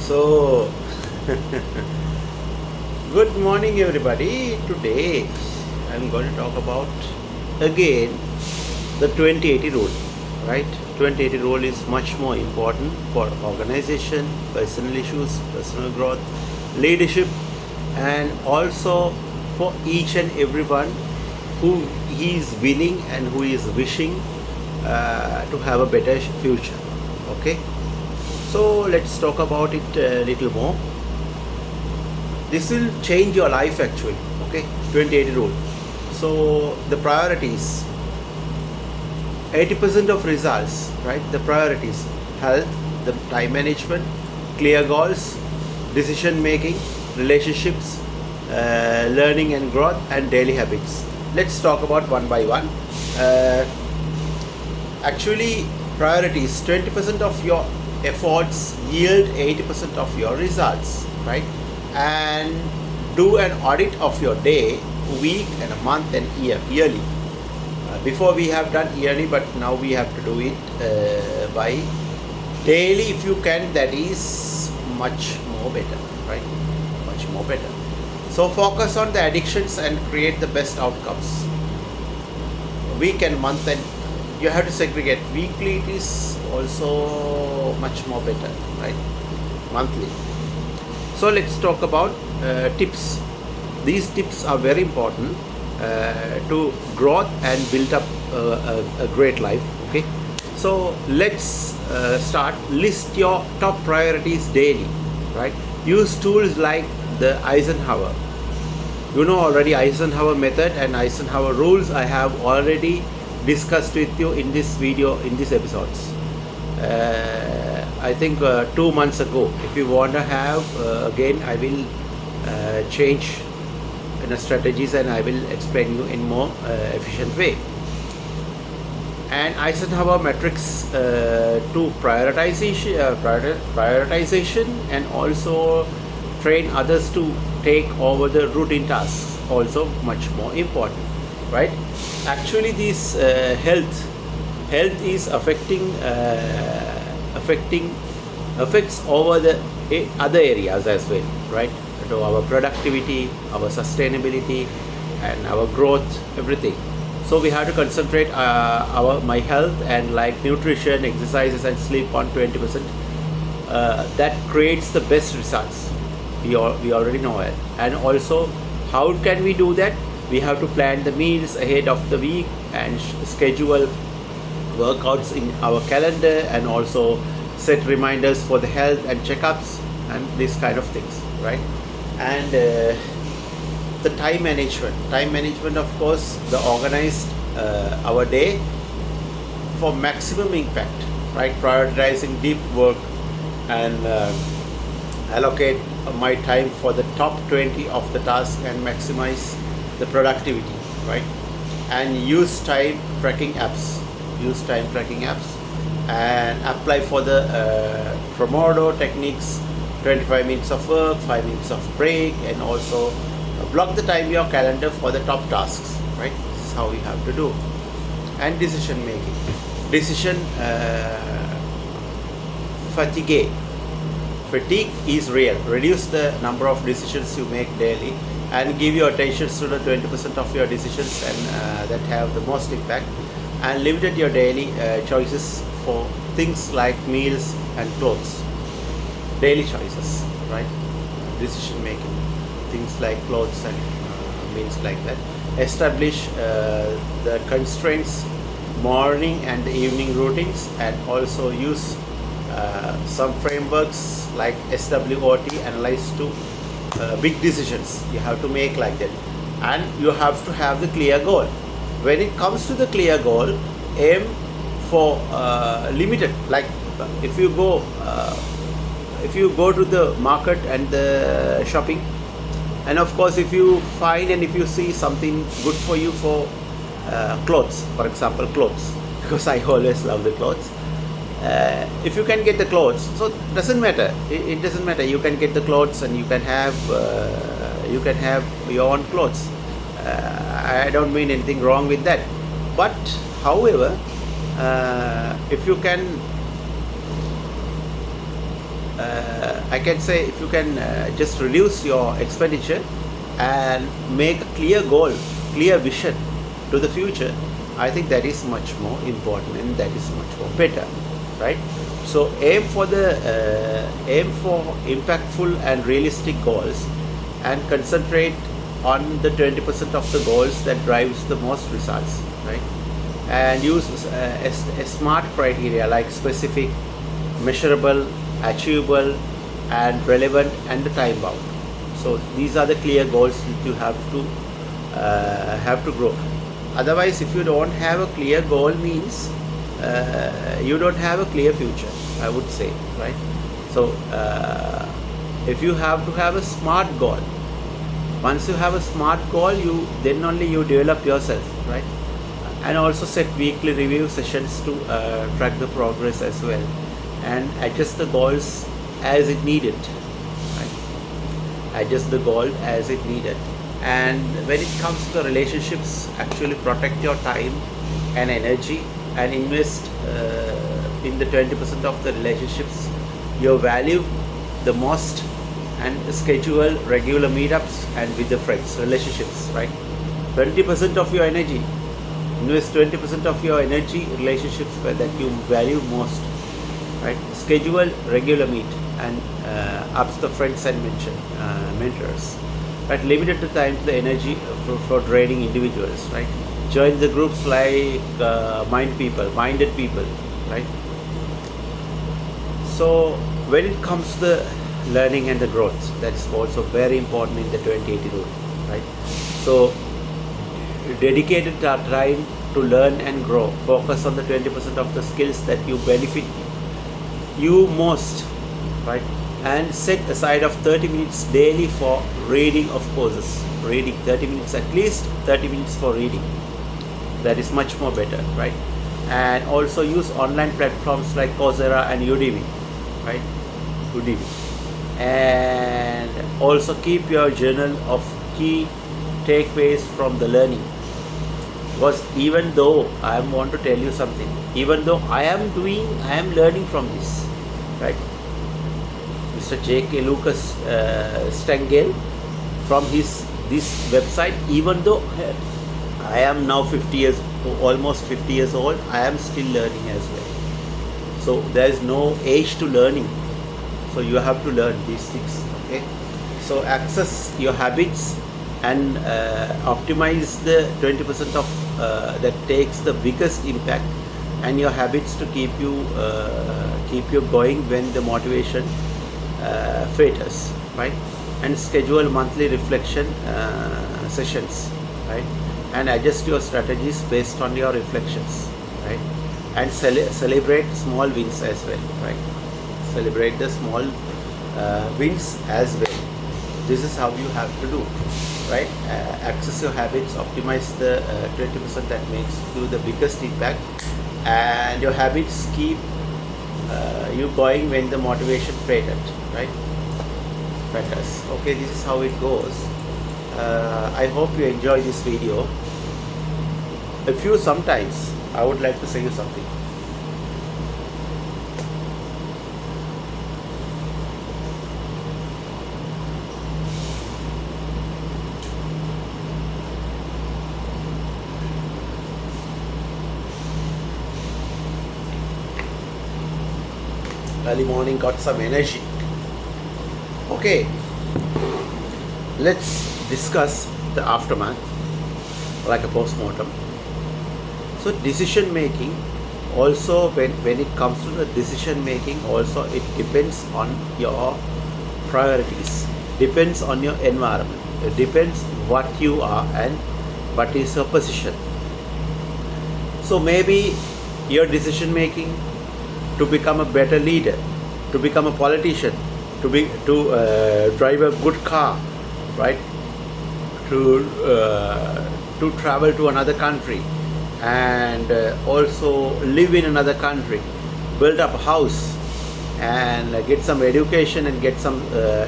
So, good morning, everybody. Today, I'm going to talk about again the 2080 rule. Right? 2080 rule is much more important for organization, personal issues, personal growth, leadership, and also for each and everyone who is willing and who is wishing to have a better future. Okay, so let's talk about it a little more. This will change your life actually. Okay, 2080 rule. So the priorities, 80% of results, right? The priorities: health, the time management, clear goals, decision making, relationships, learning and growth, and daily habits. Let's talk about one by one. Actually, priorities: 20% of your efforts yield 80% of your results, right? And do an audit of your day, week, and a month and yearly. Before we have done yearly, but now we have to do it by daily if you can. That is much more better, right? Much more better. So focus on the addictions and create the best outcomes. Week and month, and you have to segregate. Weekly it is also much more better, right? Monthly. So let's talk about tips. These tips are very important to growth and build up a great life. Okay, so let's start. List your top priorities daily, right? Use tools like the Eisenhower. You know already Eisenhower method and Eisenhower rules. I have already discussed with you in this video, in these episodes. I think 2 months ago. If you want to have again, I will change strategies and I will explain you in more efficient way. And Eisenhower matrix to prioritization and also train others to take over the routine tasks, also much more important, right? Actually this health is affects over the other areas as well, right? To our productivity, our sustainability, and our growth, everything. So we have to concentrate my health and like nutrition, exercises, and sleep on 20%. That creates the best results. We already know it. And also, how can we do that? We have to plan the meals ahead of the week and schedule workouts in our calendar, and also set reminders for the health and checkups and these kind of things, right? And the time management, of course, the organized our day for maximum impact, right? Prioritizing deep work and allocate my time for the top 20 of the task and maximize the productivity, right? And use time tracking apps and apply for the Pomodoro techniques: 25 minutes of work, 5 minutes of break, and also block the time in your calendar for the top tasks, right? This is how we have to do. And decision making. Fatigue is real. Reduce the number of decisions you make daily and give your attention to the 20% of your decisions and that have the most impact, and limit your daily choices for things like meals and clothes. Daily choices, right? Decision making, things like clothes and meals like that. Establish the constraints, morning and the evening routines, and also use some frameworks like SWOT, analyze to big decisions you have to make like that. And you have to have the clear goal. When it comes to the clear goal, aim for limited, like if you go to the market and the shopping, and of course if you find and if you see something good for you for clothes, for example clothes, because I always love the clothes. If you can get the clothes, so it doesn't matter. It doesn't matter. You can get the clothes and you can have your own clothes. I don't mean anything wrong with that. But however, if you can I can say if you can just reduce your expenditure and make a clear goal, clear vision to the future, I think that is much more important and that is much more better, right? So aim for impactful and realistic goals, and concentrate on the 20% of the goals that drives the most results, right? And use a smart criteria like specific, measurable, achievable, and relevant, and the time bound. So these are the clear goals that you have to grow. Otherwise, if you don't have a clear goal, means you don't have a clear future, I would say, right? So if you have to have a smart goal, once you have a smart goal, then only you develop yourself, right? And also set weekly review sessions to track the progress as well, and adjust the goals as it needed, right? Adjust the goal as it needed. And when it comes to the relationships, actually protect your time and energy and invest in the 20% of the relationships you value the most, and schedule regular meetups and with the friends, relationships, right? 20% of your energy, invest 20% of your energy relationships that you value most, right? Schedule regular meet and ups the friends and mentors, right? Limited the time to the energy for draining individuals, right? Join the groups like minded people, right? So when it comes to the learning and the growth, that's also very important in the 2080 rule, right? So dedicated time to learn and grow. Focus on the 20% of the skills that you benefit you most, right? And set aside of 30 minutes daily for reading of courses. Reading 30 minutes, at least 30 minutes for reading. That is much more better, right? And also use online platforms like Coursera and Udemy, right? Udemy. And also keep your journal of key takeaways from the learning. Because even though I want to tell you something, even though I am learning from this, right? Mr. J.K. Lucas Stengel, from this website, even though I am now almost 50 years old, I am still learning as well. So there is no age to learning. So you have to learn these things, okay? So access your habits and optimize the 20% of that takes the biggest impact, and your habits to keep you going when the motivation falters, right? And schedule monthly reflection sessions, right? And adjust your strategies based on your reflections, right? And celebrate small wins as well, right? Celebrate the small wins as well. This is how you have to do, right? Access your habits, optimize the 20% that makes you the biggest impact, and your habits keep you going when the motivation faded, right? Fantastic. Okay, this is how it goes. I hope you enjoy this video. Sometimes I would like to say you something. Early morning, got some energy. Okay, let's discuss the aftermath, like a post-mortem. So decision making, also when it comes to the decision making, also it depends on your priorities, depends on your environment, it depends what you are and what is your position. So maybe your decision making to become a better leader, to become a politician, to drive a good car, right? To travel to another country, and also live in another country, build up a house, and get some education and get some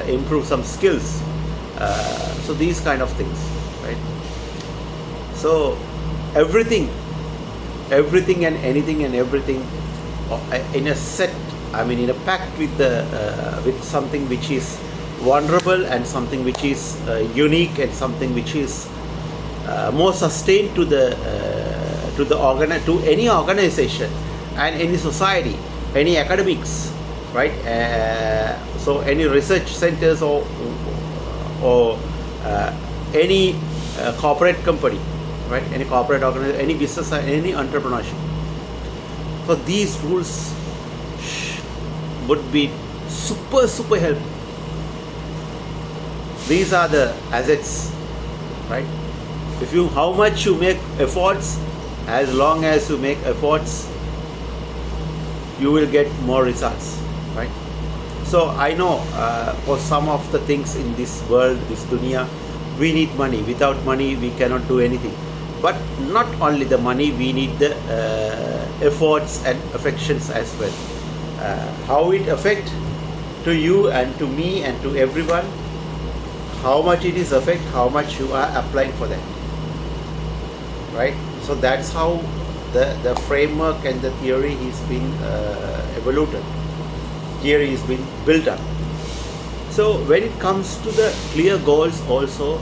improve some skills. So these kind of things, right? So everything and anything and everything in a set I mean in a pact with the with something which is vulnerable and something which is unique and something which is more sustained to the to any organization and any society, any academics, right? So any research centers or any corporate company, right? Any corporate organization, any business, any entrepreneurship. So these rules would be super helpful. These are the assets, right? If you, how much you make efforts, as long as you make efforts, you will get more results, right? So I know for some of the things in this world, this dunya, we need money. Without money, we cannot do anything. But not only the money, we need the efforts and affections as well. How it affect to you and to me and to everyone, how much it is affect, how much you are applying for that, right? So that's how the framework and the theory is being evolved. Theory is being built up. So when it comes to the clear goals also,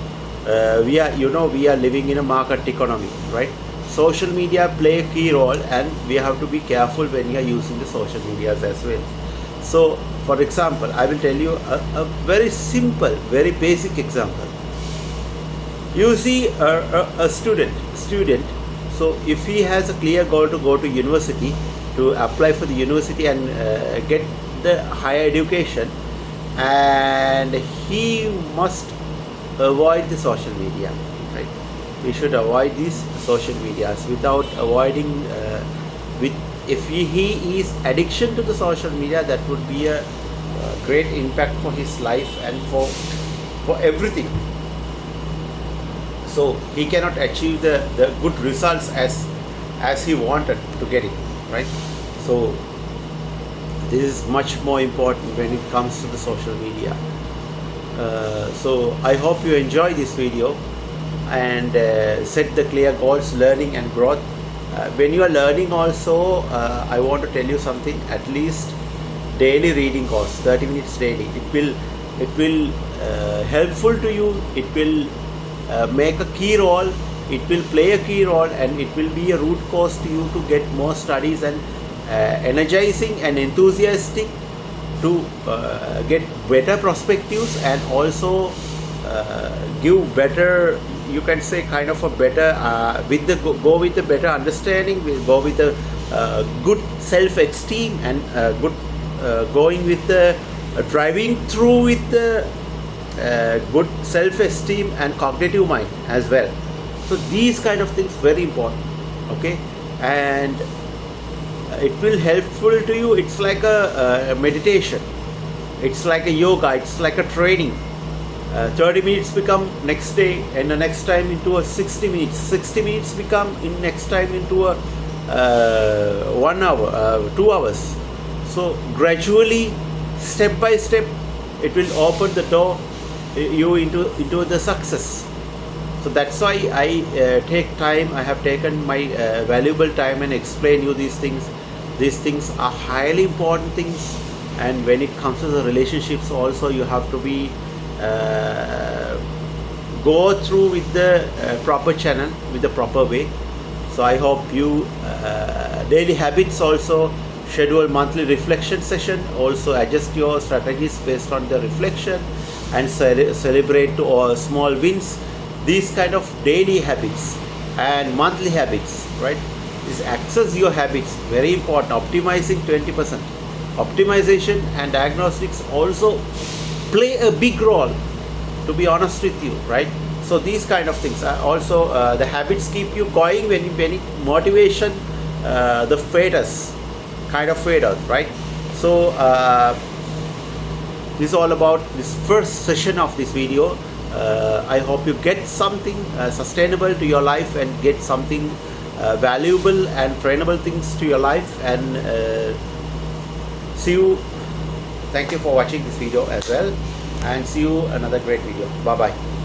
we are living in a market economy, right? Social media play a key role, and we have to be careful when you are using the social medias as well. So for example, I will tell you a very simple, very basic example. You see a student, so if he has a clear goal to go to university, to apply for the university and get the higher education, and he must avoid the social media, right? We should avoid these social medias. Without avoiding if he is addiction to the social media, that would be a great impact for his life and for everything. So he cannot achieve the good results as he wanted to get it, right? So this is much more important when it comes to the social media. So I hope you enjoy this video and set the clear goals, learning and growth. When you are learning also, I want to tell you something. At least daily reading course, 30 minutes daily. It will helpful to you. It will make a key role. It will play a key role, and it will be a root cause to you to get more studies and energizing and enthusiastic to get better perspectives, and also give better, you can say, kind of a better go with a better understanding, go with a good self-esteem, and good going with the driving through with the good self-esteem and cognitive mind as well. So these kind of things very important, okay? And it will helpful to you. It's like a meditation, it's like a yoga, it's like a training. 30 minutes become next day, and the next time into a 60 minutes, 60 minutes become in next time into a 1 hour, 2 hours. So gradually, step by step, it will open the door you into the success. So that's why I take time. I have taken my valuable time and explain you these things. These things are highly important things, and when it comes to the relationships also, you have to be go through with the proper channel, with the proper way. So I hope you daily habits also, schedule monthly reflection session, also adjust your strategies based on the reflection, and celebrate all small wins. These kind of daily habits and monthly habits, right? Is access your habits, very important. Optimizing 20%. Optimization and diagnostics also play a big role, to be honest with you, right? So these kind of things are also the habits keep you going when motivation the fades, kind of fade out, right? So this is all about this first session of this video. I hope you get something sustainable to your life, and get something valuable and trainable things to your life, and see you. Thank you for watching this video as well, and see you another great video. Bye bye.